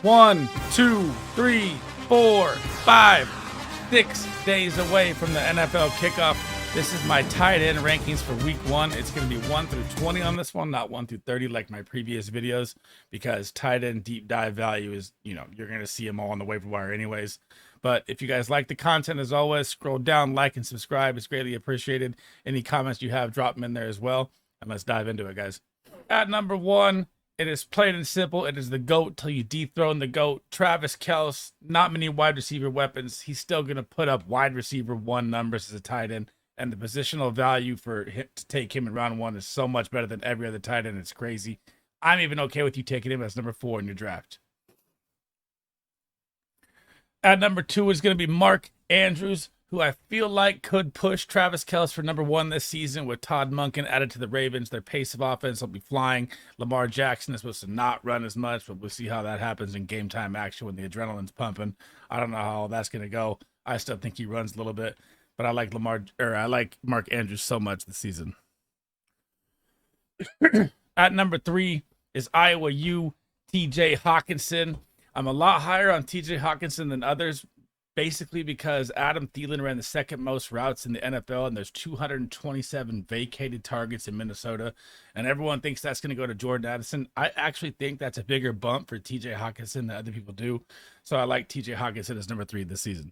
1, 2, 3, 4, 5, 6 days away from the NFL kickoff. This is my tight end rankings for week 1. It's going to be 1 through 20 on this one, not 1 through 30 like my previous videos, because tight end deep dive value is, you're going to see them all on the waiver wire anyways. But if you guys like the content, as always, scroll down, like, and subscribe. It's greatly appreciated. Any comments you have, drop them in there as well. And let's dive into it, guys. At number 1, it is plain and simple. It is the GOAT till you dethrone the GOAT. Travis Kelce, not many wide receiver weapons. He's still going to put up wide receiver 1 numbers as a tight end. And the positional value for him to take him in round 1 is so much better than every other tight end. It's crazy. I'm even okay with you taking him as number 4 in your draft. At number 2 is going to be Mark Andrews, who I feel like could push Travis Kelce for number 1 this season with Todd Monken added to the Ravens. Their pace of offense will be flying. Lamar Jackson is supposed to not run as much, but we'll see how that happens in game time action when the adrenaline's pumping. I don't know how that's going to go. I still think he runs a little bit, but I like Mark Andrews so much this season. At number 3 is Iowa U, TJ Hawkinson. I'm a lot higher on TJ Hawkinson than others, basically because Adam Thielen ran the second most routes in the NFL, and there's 227 vacated targets in Minnesota, and everyone thinks that's going to go to Jordan Addison. I actually think that's a bigger bump for TJ Hawkinson than other people do, so I like TJ Hawkinson as number 3 this season.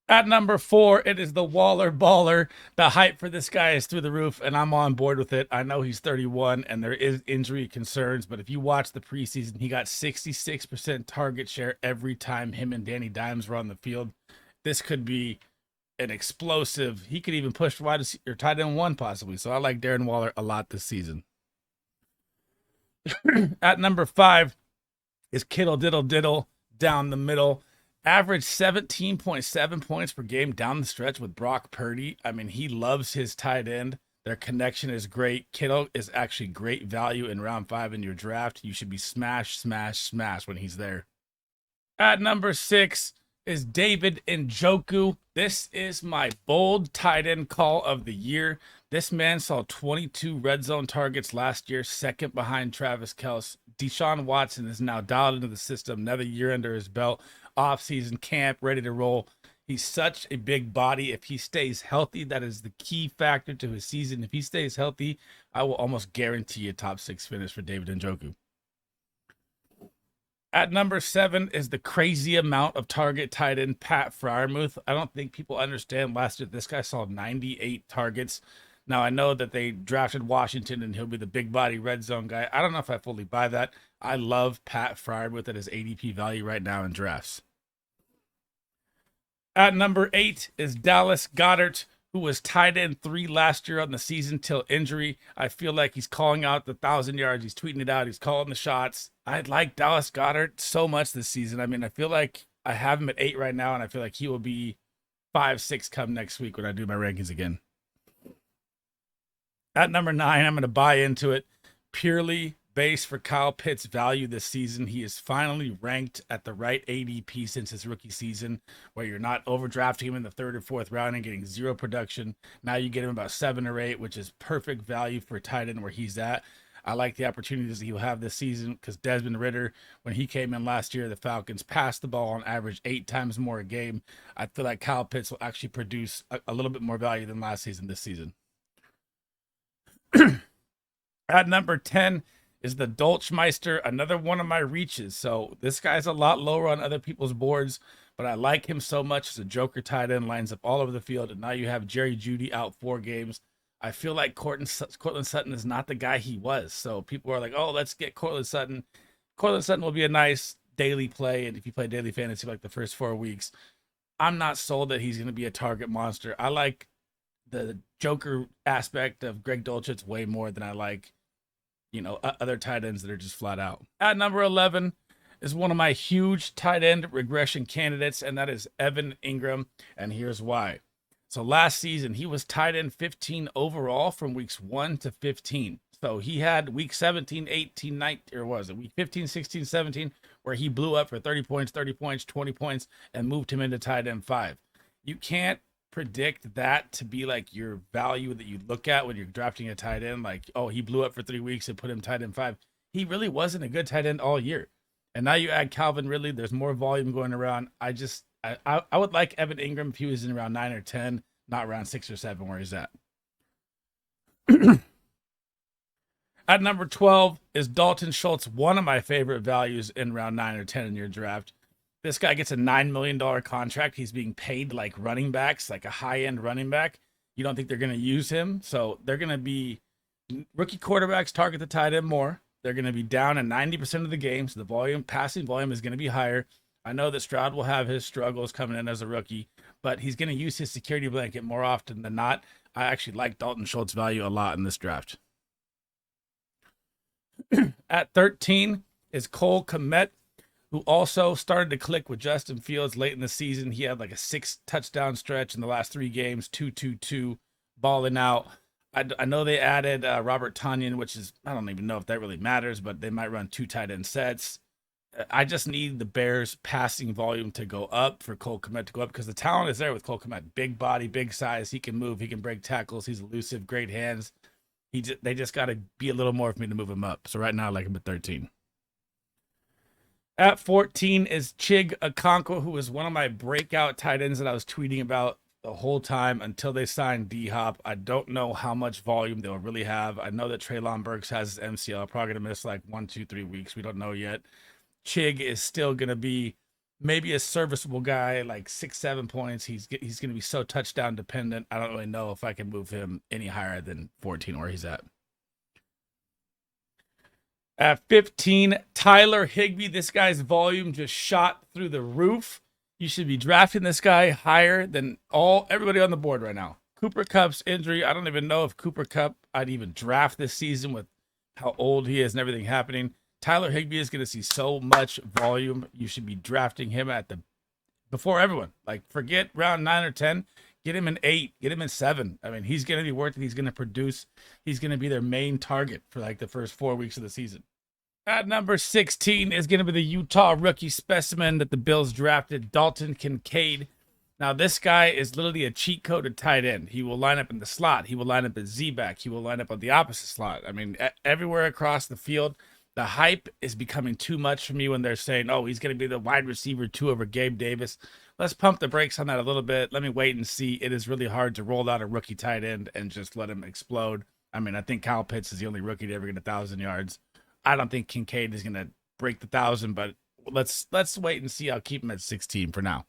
At number 4, it is the Waller Baller. The hype for this guy is through the roof, and I'm on board with it. I know he's 31, and there is injury concerns, but if you watch the preseason, he got 66% target share every time him and Danny Dimes were on the field. This could be an explosive. He could even push wide or tight end 1 possibly. So I like Darren Waller a lot this season. At number 5 is Kittle Diddle Diddle down the middle. Average 17.7 points per game down the stretch with Brock Purdy. I mean, he loves his tight end. Their connection is great. Kittle is actually great value in round 5 in your draft. You should be smash, smash, smash when he's there. At number 6 is David Njoku. This is my bold tight end call of the year. This man saw 22 red zone targets last year, second behind Travis Kelce. Deshaun Watson is now dialed into the system, another year under his belt. Off-season camp, ready to roll. He's such a big body. If he stays healthy, that is the key factor to his season. If he stays healthy, I will almost guarantee a top 6 finish for David Njoku. At number 7 is the crazy amount of target tight end Pat Freiermuth. I don't think people understand last year this guy saw 98 targets. Now, I know that they drafted Washington and he'll be the big body red zone guy. I don't know if I fully buy that. I love Pat Freiermuth at his ADP value right now in drafts. At number 8 is Dallas Goedert, who was tight end 3 last year on the season till injury. I feel like he's calling out the 1,000 yards. He's tweeting it out. He's calling the shots. I like Dallas Goedert so much this season. I mean, I feel like I have him at 8 right now, and I feel like he will be 5, 6 come next week when I do my rankings again. At number 9, I'm going to buy into it purely based for Kyle Pitts' value this season. He is finally ranked at the right ADP since his rookie season, where you're not overdrafting him in the 3rd or 4th round and getting 0 production. Now you get him about 7 or 8, which is perfect value for a tight end where he's at. I like the opportunities that he'll have this season because Desmond Ridder, when he came in last year, the Falcons passed the ball on average 8 times more a game. I feel like Kyle Pitts will actually produce a little bit more value than last season this season. At number 10 is the Dolchmeister, another one of my reaches. So this guy's a lot lower on other people's boards, but I like him so much as a joker tight end, lines up all over the field. And now you have Jerry Jeudy out 4 games. I feel like Courtland Sutton is not the guy he was. So people are like, oh, let's get Courtland Sutton. Courtland Sutton will be a nice daily play. And if you play daily fantasy like the first 4 weeks, I'm not sold that he's going to be a target monster. I like the joker aspect of Greg Dulcich way more than I like, other tight ends that are just flat out. At number 11 is one of my huge tight end regression candidates, and that is Evan Ingram. And here's why. So last season, he was tight end 15 overall from weeks 1 to 15. So he had week 17, 18, 19, or was it week 15, 16, 17, where he blew up for 30 points, 20 points, and moved him into tight end 5. You can't predict that to be like your value that you look at when you're drafting a tight end. Like, oh, he blew up for 3 weeks and put him tight end 5. He really wasn't a good tight end all year. And now you add Calvin Ridley. There's more volume going around. I would like Evan Ingram if he was in around 9 or 10, not around 6 or 7 where he's at. At number 12 is Dalton Schultz, one of my favorite values in round 9 or 10 in your draft. This guy gets a $9 million contract. He's being paid like running backs, like a high-end running back. You don't think they're going to use him? So they're going to be rookie quarterbacks target the tight end more. They're going to be down in 90% of the games. So the passing volume is going to be higher. I know that Stroud will have his struggles coming in as a rookie, but he's going to use his security blanket more often than not. I actually like Dalton Schultz value a lot in this draft. At 13 is Cole Kmet, who also started to click with Justin Fields late in the season. He had like a 6 touchdown stretch in the last 3 games, 2-2-2, balling out. I know they added Robert Tonyan, which is, I don't even know if that really matters, but they might run 2 tight end sets. I just need the Bears passing volume to go up for Cole Kmet to go up because the talent is there with Cole Kmet. Big body, big size. He can move. He can break tackles. He's elusive, great hands. They just got to be a little more for me to move him up. So right now I like him at 13. At 14 is Chig Okonkwo, who was one of my breakout tight ends that I was tweeting about the whole time until they signed D-Hop. I don't know how much volume they'll really have. I know that Treylon Burks has his MCL, probably going to miss like 1, 2, 3 weeks. We don't know yet. Chig is still going to be maybe a serviceable guy, like 6, 7 points. He's going to be so touchdown dependent. I don't really know if I can move him any higher than 14 where he's at. At 15, Tyler Higbee. This guy's volume just shot through the roof. You should be drafting this guy higher than everybody on the board right now. Cooper Kupp's injury. I don't even know if Cooper Kupp I'd even draft this season with how old he is and everything happening. Tyler Higbee is going to see so much volume. You should be drafting him before everyone. Like, forget round 9 or 10. Get him in 8. Get him in 7. I mean, he's going to be worth it. He's going to produce. He's going to be their main target for like the first 4 weeks of the season. At number 16 is going to be the Utah rookie specimen that the Bills drafted, Dalton Kincaid. Now, this guy is literally a cheat code at tight end. He will line up in the slot. He will line up at Z-back. He will line up on the opposite slot. I mean, everywhere across the field. The hype is becoming too much for me when they're saying, oh, he's going to be the wide receiver 2 over Gabe Davis. Let's pump the brakes on that a little bit. Let me wait and see. It is really hard to roll out a rookie tight end and just let him explode. I mean, I think Kyle Pitts is the only rookie to ever get 1,000 yards. I don't think Kincaid is going to break the 1,000, but let's wait and see. I'll keep him at 16 for now.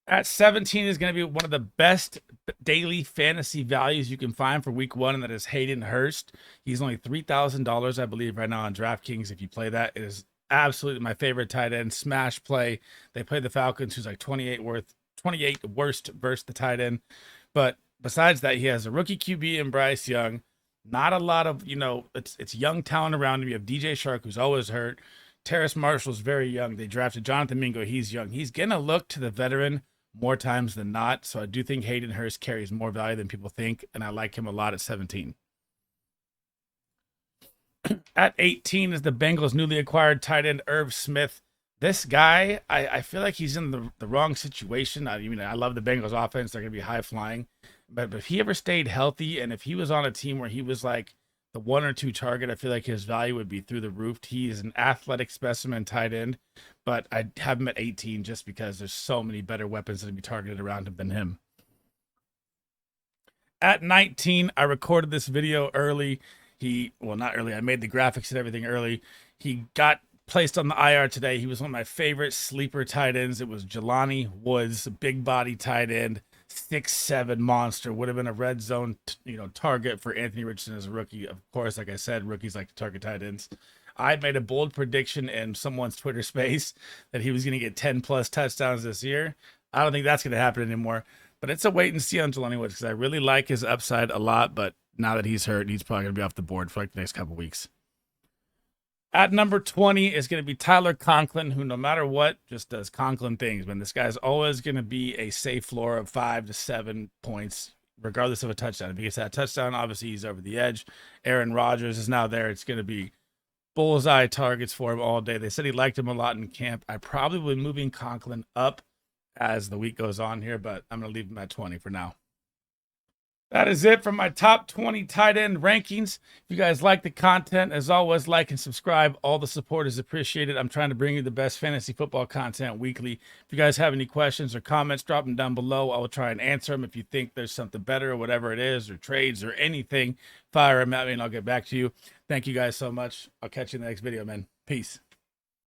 At 17 is going to be one of the best daily fantasy values you can find for week 1, and that is Hayden Hurst. He's only $3,000, I believe, right now on DraftKings. If you play that, it is absolutely my favorite tight end. Smash play. They play the Falcons, who's like 28 worst versus the tight end. But besides that, he has a rookie QB in Bryce Young. Not a lot of, it's young talent around him. You have DJ Shark, who's always hurt. Terrace Marshall's very young. They drafted Jonathan Mingo. He's young. He's going to look to the veteran more times than not. So I do think Hayden Hurst carries more value than people think, and I like him a lot at 17. At 18 is the Bengals' newly acquired tight end, Irv Smith. This guy, I feel like he's in the wrong situation. I love the Bengals offense. They're going to be high flying. But if he ever stayed healthy and if he was on a team where he was like the 1 or 2 target, I feel like his value would be through the roof. He is an athletic specimen tight end, but I have him at 18 just because there's so many better weapons that would be targeted around him than him. At 19, I recorded this video early. Not early. I made the graphics and everything early. He got placed on the IR today. He was one of my favorite sleeper tight ends. It was Jelani Woods, a big body tight end, 6'7" monster. Would have been a red zone, target for Anthony Richardson as a rookie. Of course, like I said, rookies like to target tight ends. I made a bold prediction in someone's Twitter space that he was going to get 10 plus touchdowns this year. I don't think that's going to happen anymore. But it's a wait and see on Jelani Woods because I really like his upside a lot. But now that he's hurt, he's probably going to be off the board for like the next couple weeks. At number 20 is going to be Tyler Conklin, who no matter what, just does Conklin things. Man, this guy's always going to be a safe floor of 5 to 7 points, regardless of a touchdown. If he gets that touchdown, obviously he's over the edge. Aaron Rodgers is now there. It's going to be bullseye targets for him all day. They said he liked him a lot in camp. I probably will be moving Conklin up as the week goes on here, but I'm going to leave him at 20 for now. That is it for my top 20 tight end rankings. If you guys like the content, as always, like and subscribe. All the support is appreciated. I'm trying to bring you the best fantasy football content weekly. If you guys have any questions or comments, drop them down below. I will try and answer them. If you think there's something better or whatever it is, or trades or anything, fire them at me and I'll get back to you. Thank you guys so much. I'll catch you in the next video, man. Peace.